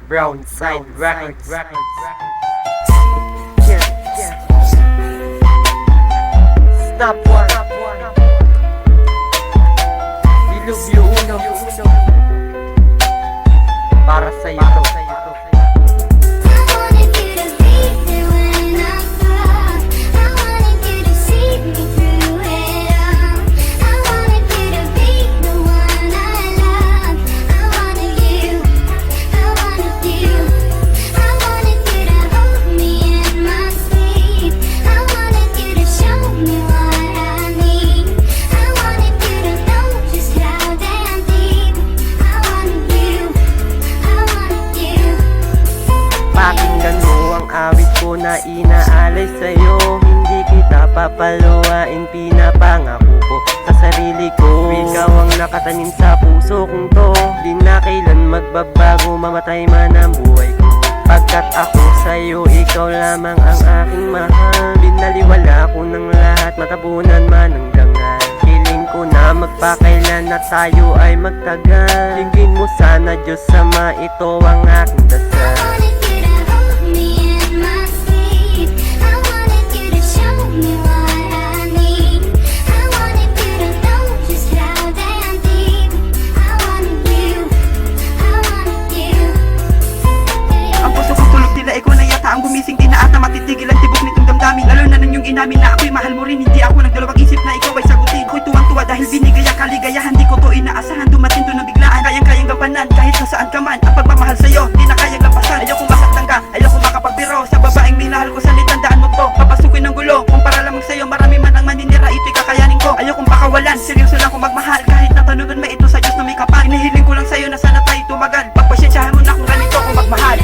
Brownside Records. Stop one. Dilubyo uno. Para sa'yo to. Pakinggan mo ang awit ko na inaalay sa'yo. Hindi kita papaluwain, pinapangako ko sa sarili ko. Ikaw ang nakatanim sa puso kong to. Di na kailan magbabago, mamatay man ang buhay ko. Pagkat ako sa'yo, ikaw lamang ang aking mahal. Binaliwala ko ng lahat, matabunan man ang dangal. Feeling ko na magpakailan na tayo ay magtagal. Tingin mo sana Diyos Ama, ito ang aking dasal. Ang gumising di na ata matitigil ang tibok nitong damdamin. Lalo na nang yung inamin na ako'y mahal mo rin. Hindi ako nagdalawang isip na ikaw ay sagutin. Ako'y tuwang-tuwa dahil binigay ang kaligayahan. Di ko to inaasahan, dumating to ng biglaan. Kayang-kayang gampanan kahit nasaan ka man. Ang pagmamahal sa'yo, di na kayang lampasan. Ayaw kong masaktan ka, ayaw kong makapagbiro. Sa babaeng minahal ko, sanlit tandaan mo to. Papasukin ng gulo, kung para lamang sa'yo. Marami man ang maninira, ito'y kakayanin ko. Ayaw kong pakawalan, seryoso lang kong magmahal. Kahit natanungan may ito sa Diyos na may kapal. Hinihiling ko lang sa'yo na sana tayo tumagal. Pagpasensyahan mo na kung ganito kung magmahal.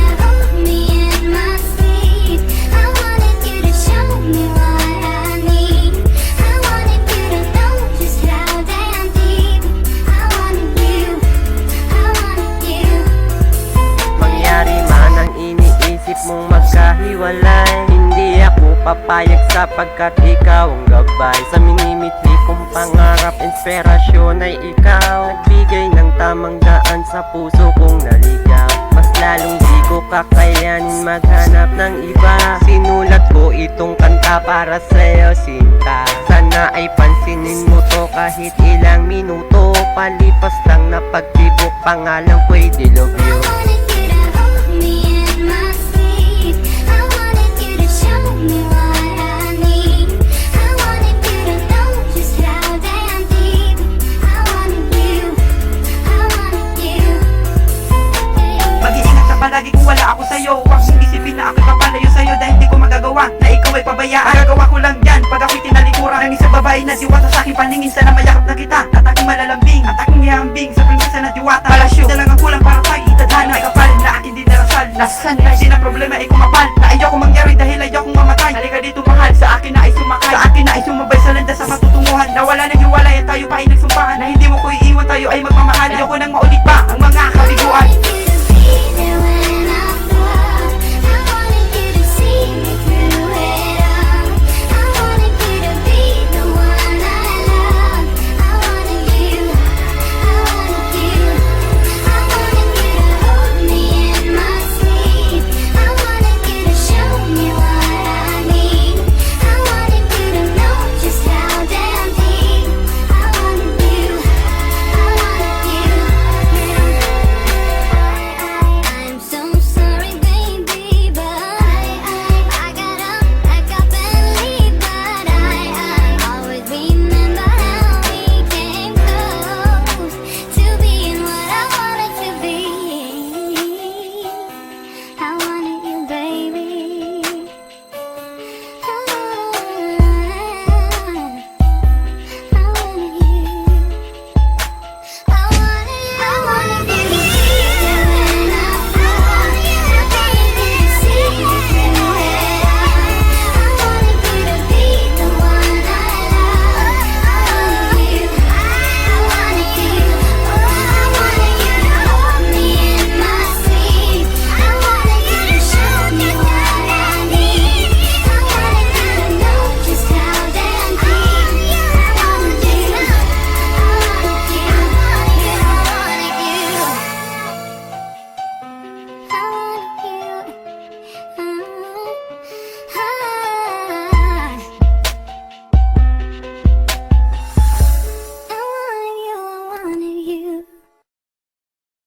Mong magkahiwalay, hindi ako papayag sapagkat ikaw ang gabay. Sa minimiti kong pangarap, inspirasyon ay ikaw. Nagbigay ng tamang daan sa puso kong naligaw. Mas lalong di ko kakayanin maghanap ng iba. Sinulat ko itong kanta para sa'yo, sinta. Sana ay pansinin mo to kahit ilang minuto. Palipas lang na pagtibok, pangalan ko'y Dilubyo. Palagi kung wala ako sa'yo, huwag mong isipin na ako'y papalayo sa'yo. Dahil di ko magagawa na ikaw ay pabayaan. Magagawa ko lang yan pag ako'y tinalikuran ng isang babae na diwata sa aking paningin. Sana mayakap na kita at aking malalambing at aking ihambing sa prinsesa na diwata. Palasyo na lang ang kulang para tayo itadhana.